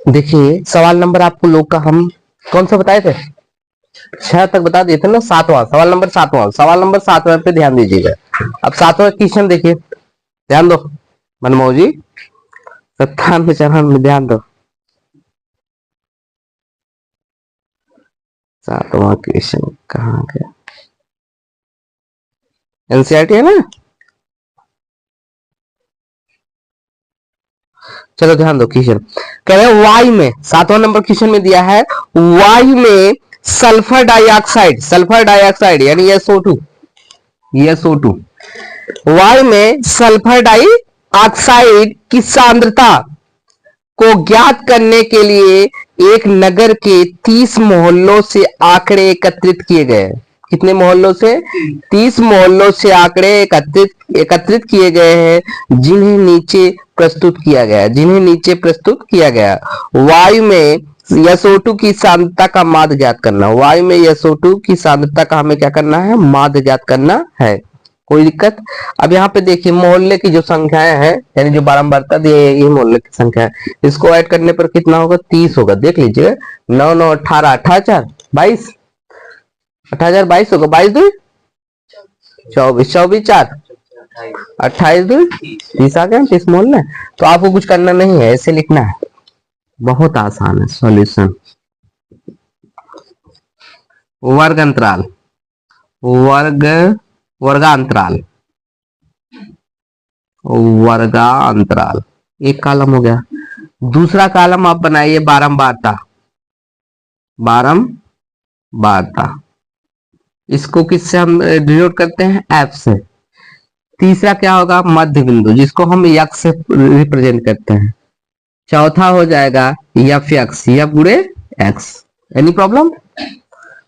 देखिए सवाल नंबर आपको लोग का हम कौन सा बताए थे, 6 तक बता दिए थे ना। सातवां सवाल नंबर, सातवां पे ध्यान दीजिएगा। अब सातवां क्वेश्चन देखिए, ध्यान दो मनमोह जी, 97 चरण में ध्यान दो। सातवां क्वेश्चन कहाँ गया, एनसीईआरटी है ना। चलो ध्यान दो क्वेश्चन, कह रहे हैं वायु में, 7वां नंबर क्वेश्चन में दिया है, वायु में सल्फर डाइऑक्साइड यानी SO2, वायु में सल्फर डाइऑक्साइड की सांद्रता को ज्ञात करने के लिए एक नगर के 30 मोहल्लों से आंकड़े एकत्रित किए गए। कितने मोहल्लों से? 30 मोहल्लों से आंकड़े एकत्रित किए गए हैं, जिन्हें नीचे प्रस्तुत किया गया। वायु में SO2 की सांद्रता का माध्य ज्ञात करना। वायु में SO2 की सांद्रता का हमें क्या करना है? माध्य ज्ञात करना है। कोई दिक्कत? अब यहाँ पे देखिए मोहल्ले की जो संख्याएं हैं, यानी जो बारंबारता दी है ये मोहल्ले की संख्या है, इसको ऐड करने पर कितना होगा? 30 होगा। देख लीजिए, 9 9 18 18 22, 22 होगा। 22 2 24, 24 4 28 2 30 आ गया 30 मोहल्ले। तो आपको कुछ करना नहीं है, ऐसे लिखना है, बहुत आसान है। सॉल्यूशन वर्ग अंतराल, वर्गांतराल, एक कॉलम हो गया। दूसरा कॉलम आप बनाइए बारंबारता, इसको किससे हम डिनोट करते हैं? F से। तीसरा क्या होगा? मध्य बिंदु, जिसको हम यक्ष से रिप्रेजेंट करते हैं। चौथा हो जाएगा यफ यक्स, यफ गुणे एक्स। Any problem?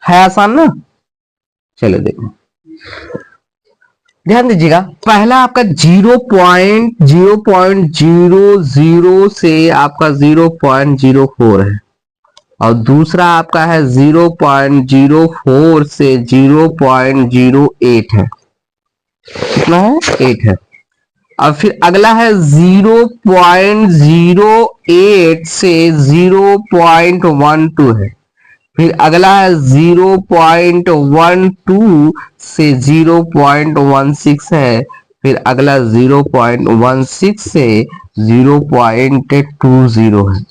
है आसान ना। चलो देखो, ध्यान दीजिएगा, पहला आपका 0.000 से आपका 0.04 है, और दूसरा आपका है 0.04 से 0.08 है। कितना है? 8 है। अब फिर अगला है 0.08 से 0.12 है। फिर अगला है 0.12 से 0.16 है। फिर अगला 0.16 से 0.20 है।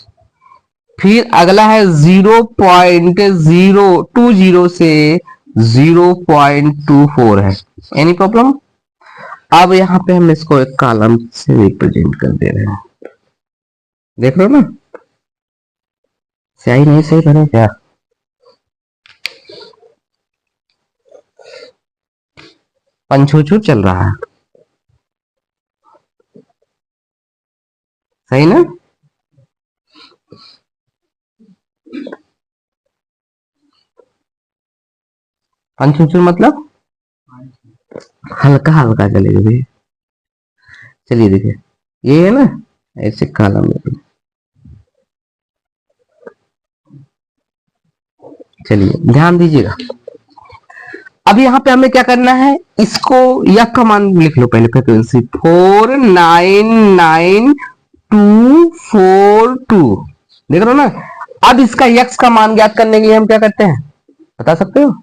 फिर अगला है 0.020 से 0.24 है। Any problem? अब यहां पे हम इसको एक कॉलम से रिप्रेजेंट कर दे रहे हैं। देख लो ना, सही नहीं सही भरे क्या? पंछूछू चल रहा है, सही ना? पंछूछू मतलब हल्का हल्का चलेगा भैया। चलिए देखिए, ये है ना, ऐसे कॉलम में। चलिए ध्यान दीजिएगा, अब यहाँ पे हमें क्या करना है? इसको यह का मान लिख लो पहले, फ्रीक्वेंसी 499242। देख रहे हो ना। अब इसका यक्स का मान ज्ञात करने के लिए हम क्या करते हैं, बता सकते हो?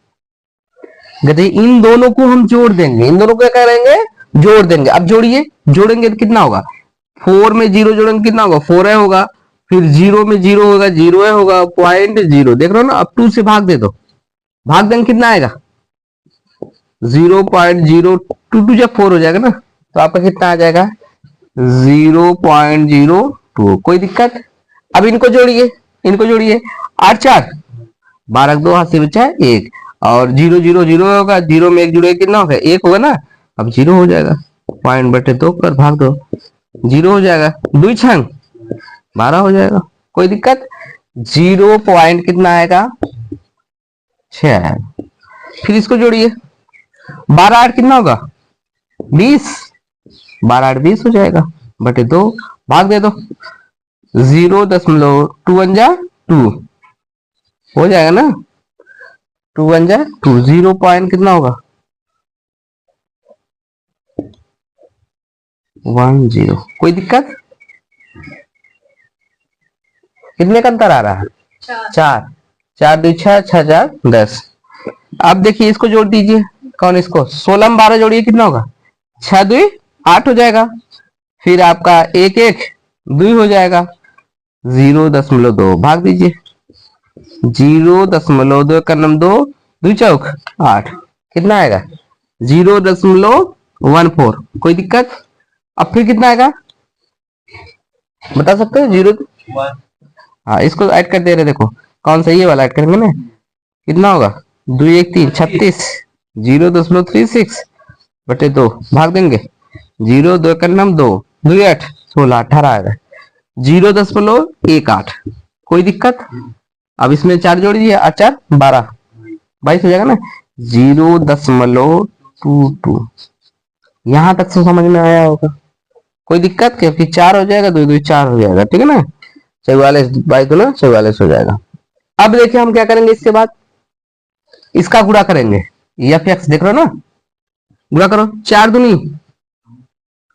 यदि इन दोनों को हम जोड़ देंगे, इन दोनों को क्या करेंगे? जोड़ देंगे। अब जोड़िए, जोड़ेंगे तो कितना होगा? 4 में 0 जोड़ेंगे कितना होगा? 4 होगा। फिर 0 में 0 होगा, 0 होगा, 0.0। देख रहे हो ना। अब 2 से भाग दे दो, भाग देंगे कितना आएगा? 0.022 जब 4 हो जाएगा ना, तो आपका कितना आ जाएगा? 0.02। कोई दिक्कत? अब इनको जोड़िए, 8 4 12 2 हाथ से बचा है 1, और 0 0 0 होगा, 0 में 1 जुड़ेगा कितना होगा? 1 होगा ना। अब 0 हो जाएगा, पॉइंट बटे 2 कर भाग दो, 0 हो जाएगा। 2 छंग 12 हो जाएगा। कोई दिक्कत? 0 पॉइंट कितना आएगा? 6 आएगा। फिर इसको जोड़िए, 12 8 कितना होगा? 20, 12 8 20 हो जाएगा, बटे 2 भाग दे दो। 0.2 1 जा 2 हो जाएगा ना। 2 1 जा 2, 0 पॉइंट कितना होगा? 10। कोई दिक्कत? कितने का अंतर आ रहा है? 4। 4 2 6, 6 4 10। अब देखिए इसको जोड़ दीजिए। कौन? इसको 16 में 12 जोड़िए, कितना होगा? 6 2 8 हो जाएगा। फिर आपका 1 1 2 हो जाएगा। 0.2 भाग दीजिए। 0.2 का नम 2 2 चौक 8, कितना आएगा? 0.14। कोई दिक्कत? अब फिर कितना आएगा बता सकते हो? 0। हाँ, इसको ऐड कर दे रहे, देखो कौन सा ये वाला ऐड करेंगे ना, कितना होगा? 2 1 3 36। 0.36 बटे 2 भाग देंगे। 0 2 का नाम 2 2 8 16 18 आएगा। 0.18। कोई दिक्कत? अब इसमें 4 जोड़ दिए, 8 4 12 22 हो जाएगा ना। 0.22। यहां तक तो समझ में आया होगा। कोई दिक्कत? क्योंकि 4 हो जाएगा, 2 2 4 हो जाएगा, ठीक है ना। 44 22 ना 44 हो जाएगा। अब देखिए हम क्या करेंगे, इसके बाद इसका गुणा करेंगे। एफ एक्स देख रहे हो ना, गुणा करो। 4 दूनी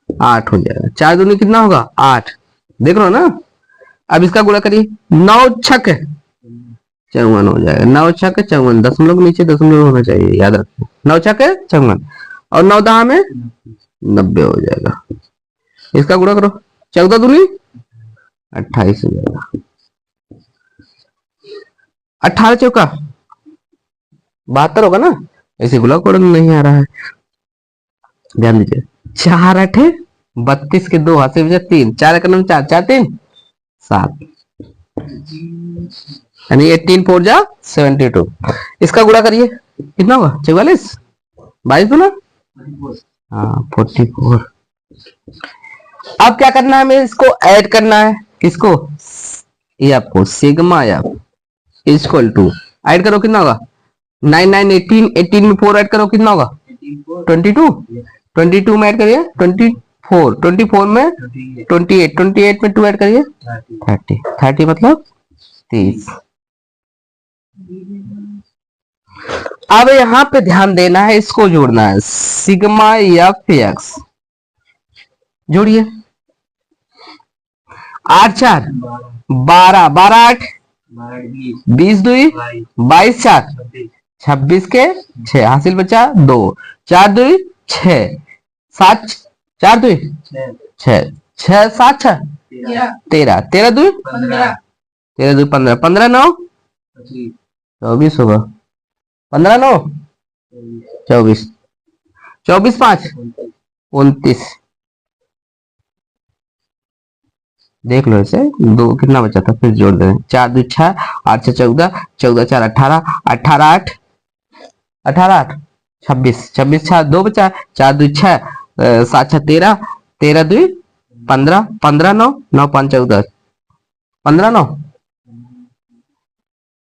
8 हो जाएगा। 4 दूनी कितना होगा? 8, देख रहे हो ना। अब इसका गुणा करिए। 9 छक 54 हो जाएगा। 9 छक 54, दशमलव नीचे दशमलव होना चाहिए, याद रखिए। 9 छक 54 और 9 दहा में 90 हो जाएगा। इसका गुणा करो। 14 दूनी 28 हो जाएगा। 18 चौका 72 होगा ना। ऐसे गुणा कोड नहीं आ रहा है, ध्यान दीजिए। 4 8 32 के 2 हाथ से बचा 3, 4 का नाम 4 4 3 7, यानी 18 4 जा 72। इसका गुणा करिए, कितना होगा? 44 22 ना, हाँ 44। अब क्या करना है, हमें इसको ऐड करना है। किसको? ये आपको sigma F equal to, add करो कितना होगा? 9 9 18, 18 में 4 ऐड करो कितना होगा? 22। 22 में ऐड करिए 24, 24 में 28, 28 में 2 ऐड करिए 30, 30 मतलब 30। अब यहां पे ध्यान देना है, इसको जोड़ना है। सिग्मा एफ एक्स जोड़िए। 8 4 12, 12 8 20 2 22 4 26 के 6 हासिल बचा 2, 4 2 6 7 4 2 6 6 7 6 13 13 2 13 2 15 15 9 24 होगा। 15 9 24, 24 5 29। देख लो इसे, 2 कितना बचा था, फिर जोड़ दें। 4 2 6 8 6 14, 14 4 18, 18 8 18 8 26, 26 6 2 बचा, 4 2 6 7 6 13, 13 2 15, 15 9 9 5 14, 15 9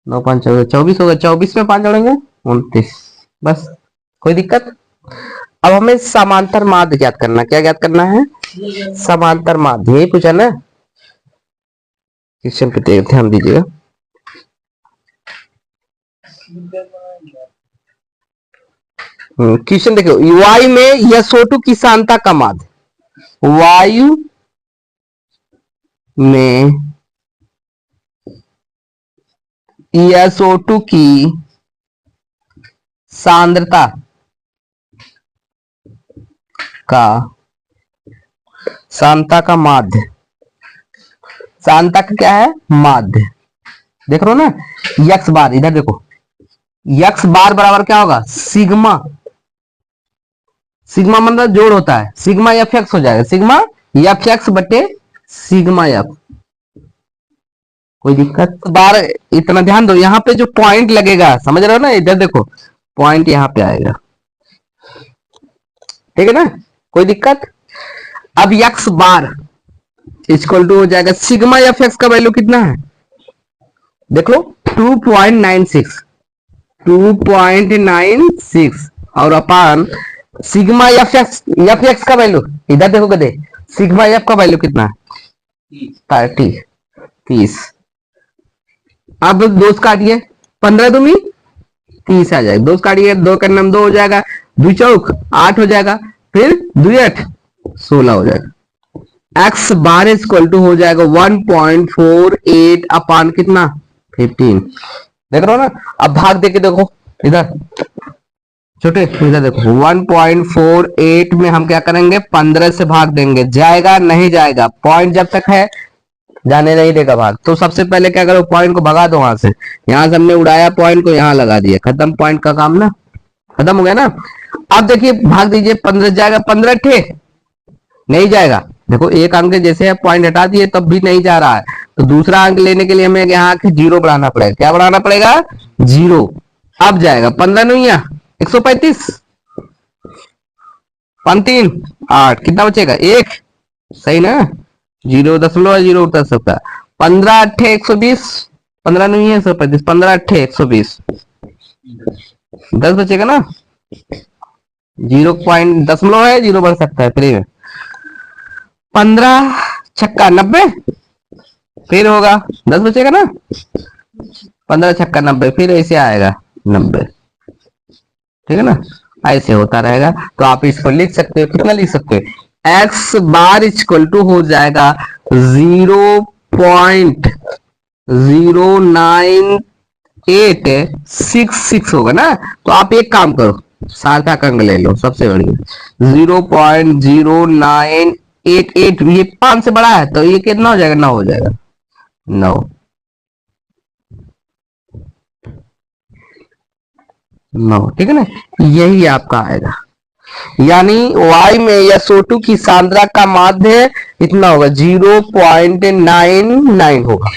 9 5 14 24 होगा। 24 में 5 जोड़ेंगे 29, बस। कोई दिक्कत? अब हमें समांतर माध्य ज्ञात करना। क्या ज्ञात करना है? समांतर माध्य। यही पूछा ना क्वेश्चन पे, ध्यान दीजिएगा। क्वेश्चन देखो, वायु में SO2 की सांद्रता का माध्य, वायु में SO2 की सांद्रता का माध्य, सांद्रता का क्या है? माध्य। देख रहे हो ना, यक्स बार, इधर देखो, यक्स बार बराबर क्या होगा? सिग्मा। सिग्मा मतलब जोड़ होता है, सिग्मा एफ एक्स हो जाएगा। सिग्मा एफ एक्स बटे सिग्मा एफ। कोई दिक्कत? बार इतना ध्यान दो, यहाँ पे जो पॉइंट लगेगा, समझ रहे हो ना, इधर देखो पॉइंट यहाँ पे आएगा, ठीक है ना। कोई दिक्कत? अब यक्स बार इक्वल टू हो जाएगा सिग्मा एफ एक्स का वैल्यू कितना है? देख लो 2.96, 2.96 और अपान सिग्मा एफ एक्स का वैल्यू, इधर देखो कदे, सिग्मा एफ का वैल्यू कितना है? 30। अब 2 काटिए, 15 दूनी 30 आ जाएगा। 2 काटिए, 2 का नाम 2 हो जाएगा, 2 चौक 8 हो जाएगा, फिर 2 8 16 हो जाएगा। एक्स बार इक्वल टू हो जाएगा 1.48 अपान कितना 15। देख रहे हो ना। अब भाग दे के देखो इधर छोटे, इधर देखो 1.48 में हम क्या करेंगे 15 से भाग देंगे, जाएगा नहीं जाएगा, पॉइंट जब तक है जाने नहीं देगा भाग। तो सबसे पहले क्या करो पॉइंट को भगा दो वहां से, यहां से हमने उड़ाया पॉइंट को यहां लगा दिया, खत्म पॉइंट का काम ना, खत्म हो गया ना। अब देखिए भाग दीजिए 15 जाएगा 15 ठे नहीं जाएगा, देखो एक अंक जैसे पॉइंट हटा दिए तब भी नहीं जा रहा है, तो दूसरा अंक लेने के लिए हमें यहाँ के जीरो बढ़ाना पड़ेगा, क्या बढ़ाना पड़ेगा जीरो। अब जाएगा 15 नहीं है 135 3 8 कितना बचेगा एक, सही ना, 0.0 उतर सकता है। 15 अट्ठे 120, 15 नहीं है 135, 15 अट्ठे 120, 10 बचेगा ना, 0.0 है, जीरो बढ़ सकता है फिर 15 छक्का 90, फिर होगा 10 बचेगा ना, 15 छक्का 90, फिर ऐसे आएगा 90, ठीक है ना, ऐसे होता रहेगा। तो आप इसको लिख सकते हो, कितना लिख सकते हो एक्स बार इक्वल टू हो जाएगा 0.0986 होगा ना। तो आप एक काम करो सार्थक अंक ले लो सबसे बढ़िया 0.0988, ये 5 से बड़ा है तो ये कितना हो जाएगा 9 हो जाएगा 9, 9 ठीक है ना, यही आपका आएगा। यानी y में या SO2 की सांद्रता का माध्य इतना होगा 0.99 होगा।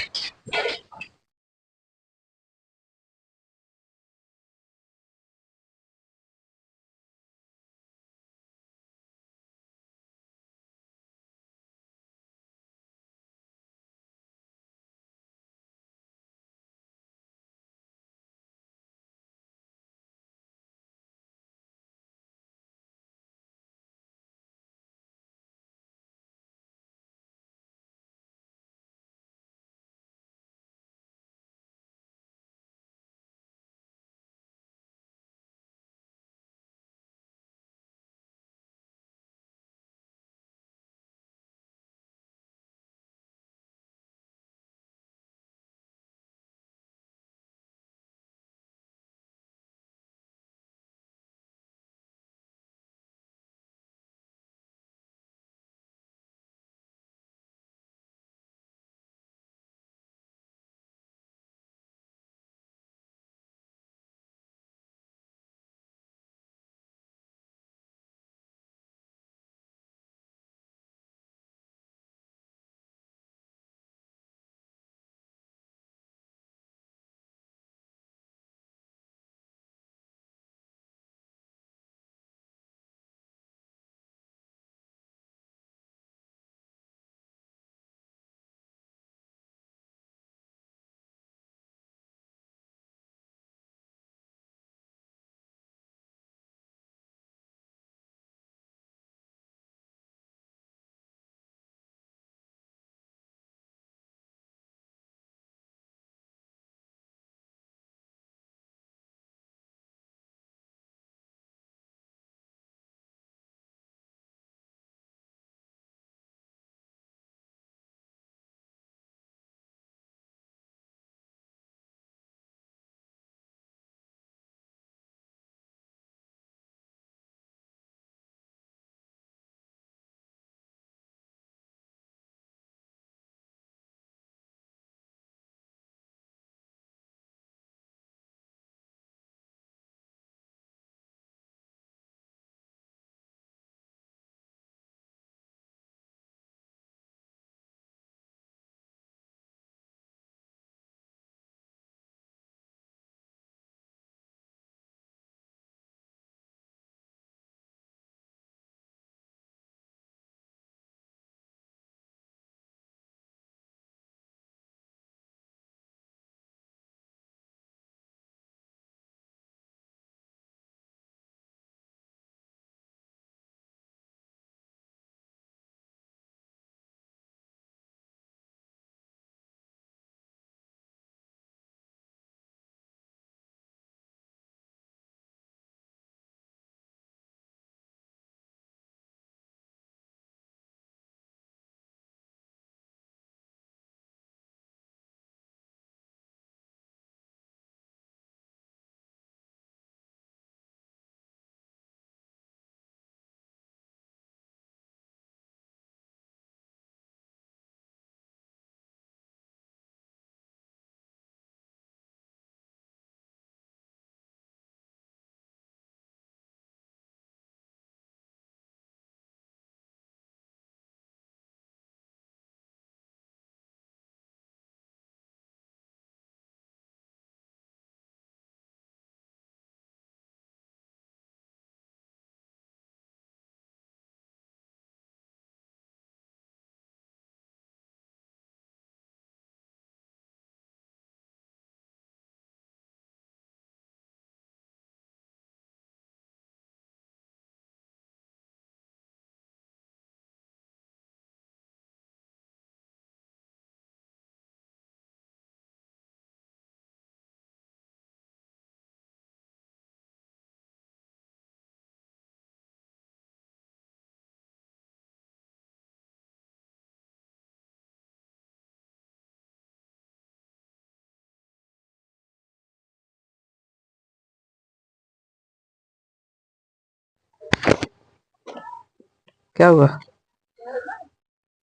क्या हुआ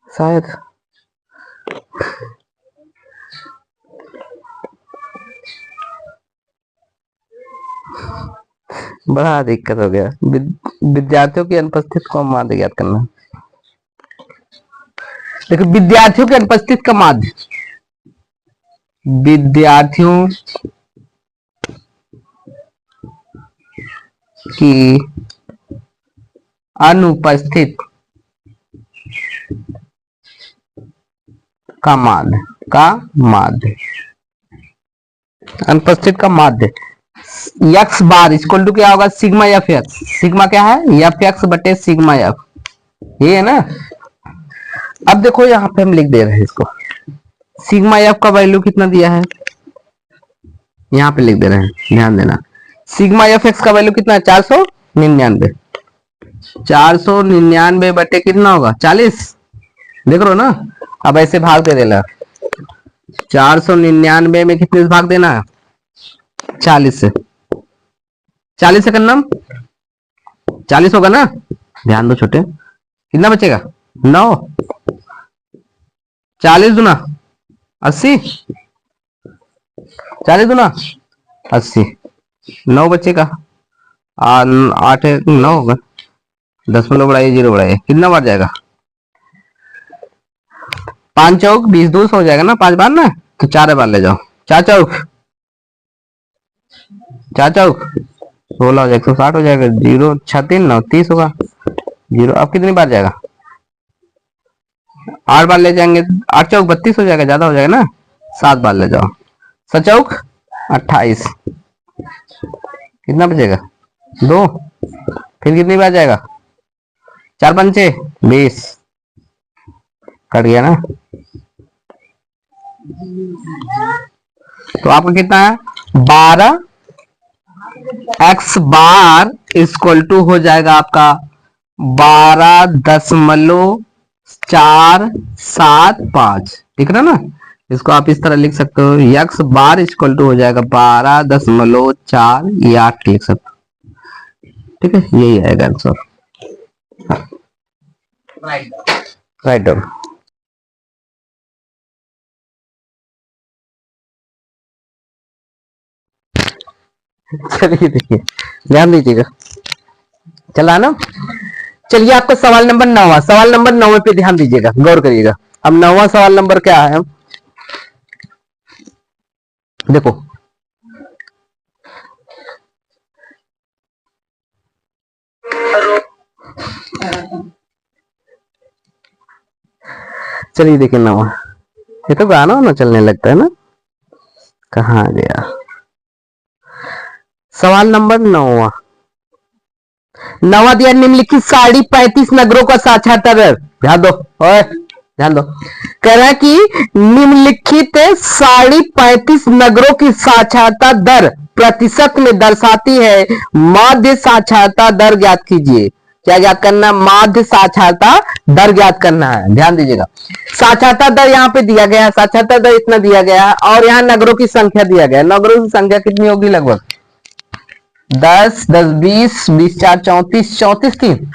शायद। बड़ा दिक्कत हो गया। विद्यार्थियों की अनुपस्थित को माध्य ज्ञात करना। देखो विद्यार्थियों की अनुपस्थित का माध्य, विद्यार्थियों की अनुपस्थित का माध्य अनुपस्थित का माध्य एक्स बार इक्वल टू क्या होगा, सिग्मा एफ एक्स। सिग्मा क्या है, एफ एक्स बटे सिग्मा एफ, ये है ना। अब देखो यहाँ पे हम लिख दे रहे हैं इसको, सिग्मा एफ का वैल्यू कितना दिया है, यहाँ पे लिख दे रहे हैं, ध्यान देना। सिग्मा एफ एक्स का वैल्यू कितना है, 499। 499 बटे कितना होगा, 40, देख रहे हो ना। अब ऐसे भाग दे देना, 499 में कितने से भाग देना है, 40 से। 40 से करना, 40 होगा ना, ध्यान दो छोटे, कितना बचेगा 9। 40 दूना 80, 40 दूना 80, 9 बचेगा। 8 9 होगा, 10 बढ़ाइए 0 बढ़ाइए, कितना बार जाएगा, 5 चौक 20 2 हो जाएगा ना, 5 बार ना, तो 4 बार ले जाओ, 4 चौक 16 हो जाएगा, 160 हो जाएगा, 0 6 3 9 30 होगा 0। अब कितनी बार जाएगा, 8 बार ले जाएंगे, 8 चौक 32 हो जाएगा, ज्यादा हो जाएगा ना, 7 बार ले जाओ, 7 चौक 28, कितना बचेगा 2। फिर कितनी बार जाएगा, 4 पंचे 20, कट गया ना। तो आपका कितना है 12 एक्स बार इक्वल टू हो जाएगा आपका 12.475, ठीक है ना। इसको आप इस तरह लिख सकते हो, एक्स बार इक्वल टू हो जाएगा 12.4 लिख सकते हो, ठीक है, यही आएगा आंसर, राइट डाउन। चलिए देखिए, ध्यान दीजिएगा, चला ना। चलिए आपका सवाल नंबर 9, सवाल नंबर 9 पे ध्यान दीजिएगा, गौर करिएगा। अब 9वां सवाल नंबर क्या है, देखो चलिए देखिए 9वां, ये तो गाना ना चलने लगता है ना, कहाँ गया सवाल नंबर 9वां। 9वां दिया, निम्नलिखित 35 नगरों का साक्षरता दर, ध्यान दो, ओए ध्यान दो, कह रहा है कि निम्नलिखित 35 नगरों की साक्षरता दर प्रतिशत में दर्शाती है, माध्य साक्षरता दर ज्ञात कीजिए। क्या ज्ञात करना, माध्य साक्षरता दर ज्ञात करना है, ध्यान दीजिएगा। साक्षरता दर यहाँ पे दिया गया है, साक्षरता दर इतना दिया गया है, और यहाँ नगरों की संख्या दिया गया है। नगरों की संख्या कितनी होगी, लगभग 10 10 20 20 4 34 34 3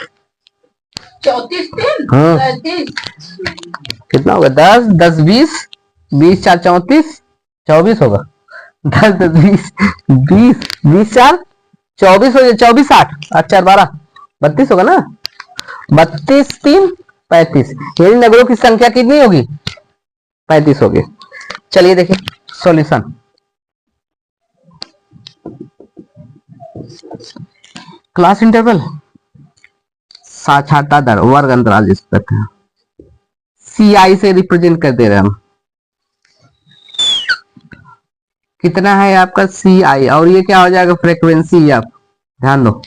हाँ, कितना होगा, 10 10 20 20 4 34 24 होगा, 10 10 20 20 20 4 24 हो जाए, 24 8 8 4 12 32 होगा ना, 32 3 35, यही नगरों की संख्या कितनी होगी, 35 होगी। चलिए देखिए सॉल्यूशन, क्लास इंटरवल, साक्षरता दर, वर्ग अंतराल जिस कहते हैं, CI से रिप्रेजेंट कर दे रहे हैं हम, कितना है आपका CI, और ये क्या हो जाएगा, फ्रीक्वेंसी, आप ध्यान दो।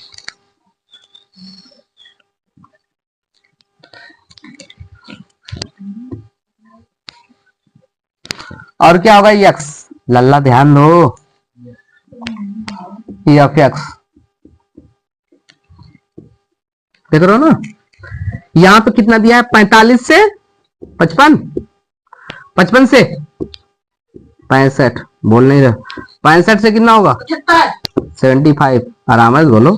और क्या होगा, एक्स, लल्ला ध्यान दो, एफ एक्स, देख रहे हो ना। यहां पे कितना दिया है, 45 से 55, 55 से 65, बोल नहीं रहा, 65 से कितना होगा 75, आराम से बोलो,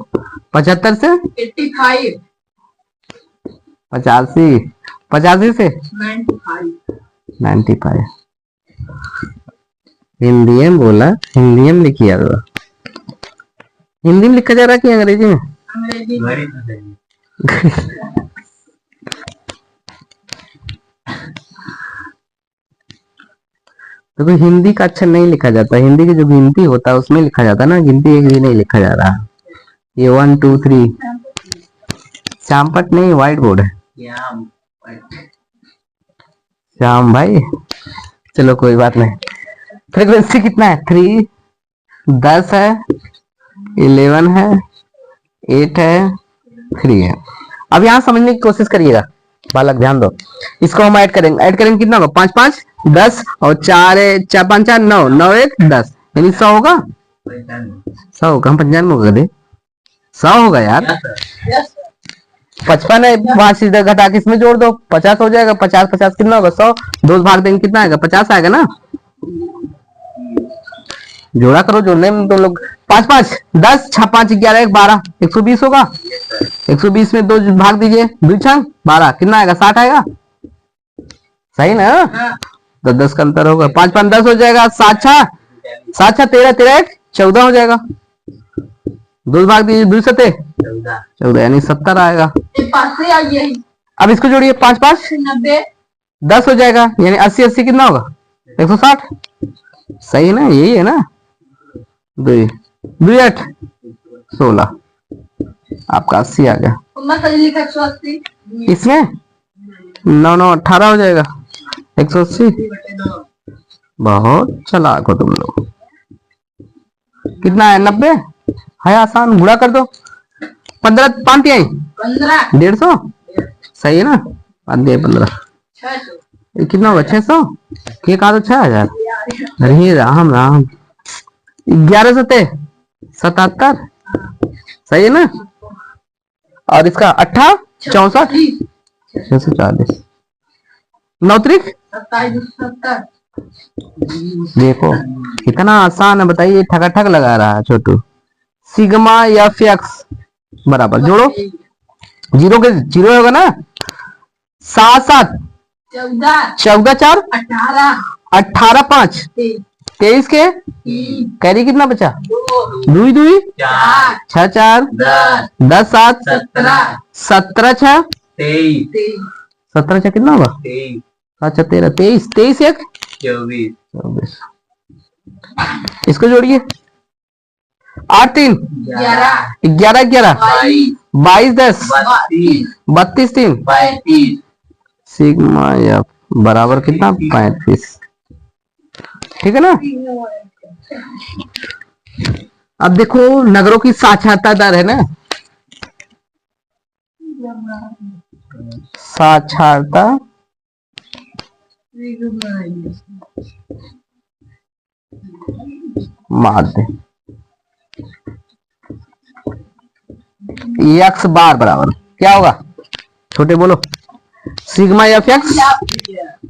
75 से 85, 85, 85 से 95। हिंदी में बोला, हिंदी में लिखिए। हिंदी में लिखा जा रहा है कि अंग्रेजी में? देखो हिंदी का अक्षर नहीं लिखा जाता, हिंदी की जो गिनती होता है उसमें लिखा जाता है ना, गिनती एक भी नहीं लिखा जा रहा। ये 1 2 3 श्यामपट नहीं, व्हाइट बोर्ड है श्याम भाई। चलो कोई बात नहीं। फ्रीक्वेंसी कितना है? 3, 10 है, 11 है, 8 है, 3 है। अब यहाँ समझने की कोशिश करिएगा बालक, ध्यान दो। इसको हम ऐड करेंगे कितना होगा? 5 5 10 और 4 4 5 4 9 9 1 10, यानी 100 होगा। 100 होगा, हम 95 होगा दे, 100 होगा यार। 55 है, 5 इधर घटा के इसमें जोड़ दो, 50 हो जाएगा। 50 50 कितना होगा? 100, 2 भाग देंगे कितना आएगा? 50 आएगा ना। जोड़ा करो, जोड़ने में तुम लोग 5 5 10 6 5 11 1 12 120 होगा। 120 में 2 भाग दीजिए, 2 6 12 कितना आएगा? 60 आएगा। सही ना? तो 10 का अंतर होगा। 5 5 10 हो जाएगा, 7 6 13 13 1 14 हो जाएगा। 2 भाग दीजिए, 2 7 14 यानी 70 आएगा। अब इसको जोड़िए, 5 5 10 हो जाएगा, यानी 80 80 कितना होगा? 160। सही है ना? यही है ना। 2 2 8 16, आपका 80 आ गया। इसमें 9 9 18 हो जाएगा, 180। बहुत चालाक हो तुम लोग। कितना है? 90 है, आसान, गुणा कर दो। 15 5 आई 150, सही है ना? 15 कितना होगा? 600 के कहा तो 6000। अरे राम राम। 11 सते 77, सही है ना? और इसका 8 64 640, 9 3 देखो कितना आसान है, बताइए। ठगाठग लगा रहा है छोटू। सिग्मा एफ एक्स बराबर, जोड़ो, जीरो के जीरो होगा ना। 7 7 14 4 18 5 23 के कैरी कितना बचा? 2 2 6 4 10 7 17 6 17 6 कितना होगा? अच्छा 13 23 23 1 24। इसको जोड़िए, 8 3 11 11 22 10 32 3 सिग्मा एफ बराबर कितना? 35। ठीक है ना? अब देखो नगरों की साक्षरता दर है ना, साक्षरता माध्य एक्स बार बराबर क्या होगा? छोटे बोलो, sigma F x,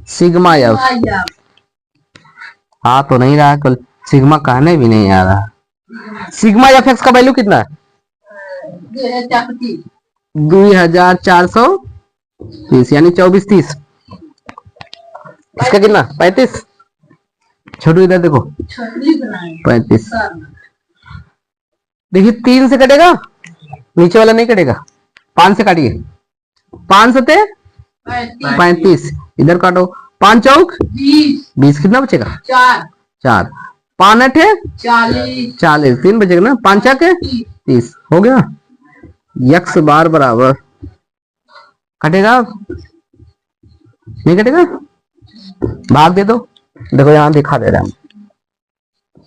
sigma F. हाँ तो नहीं रहा, कल सिग्मा कहने भी नहीं आ रहा। सिग्मा एफ एक्स का वैल्यू कितना है? 2430, यानी 24 30। इसका कितना? 35। छोटू इधर देखो, 35। देखिए 3 से कटेगा, नीचे वाला नहीं कटेगा। 5 से काटिए, 5 सते 35, इधर काटो। 5 चौक 20 कितना बचेगा? 4 5 8 40 3 बचेगा ना। 5 के 30 हो गया। यक्स बार बराबर कटेगा नहीं कटेगा? भाग दे दो, देखो यहां दिखा दे रहे हैं।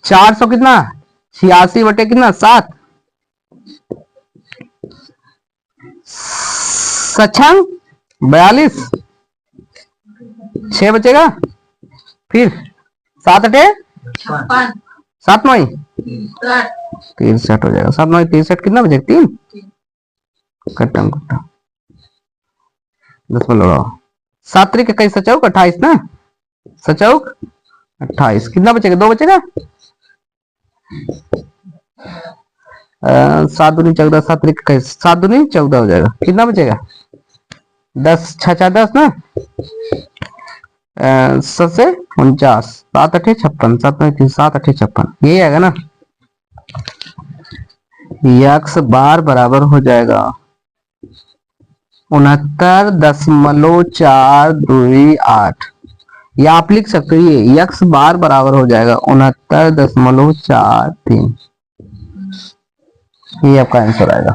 400 कितना? 86 बटे कितना? 7 सक्षम 42, 6 बचेगा। फिर 7 अटे 7 9 63 हो जाएगा। 7 9 63 कितना बचेगा? 3 कट्टम कट्टा 10 में लगाओ। 7 3 कई सचौक 28 ना, सचौक 28 कितना बचेगा? 2 बचेगा। 7 दूनी 14, 7 3 7 दूनी 14 हो जाएगा। कितना बचेगा? 10 छः 10 ना, 7 से 49, 7 8 56, 7 में 7 8 56, यही आएगा ना। यक्स बार बराबर हो जाएगा 69.48, या आप लिख सकते हो ये यक्स बार बराबर हो जाएगा 69.43, ये आपका आंसर आएगा।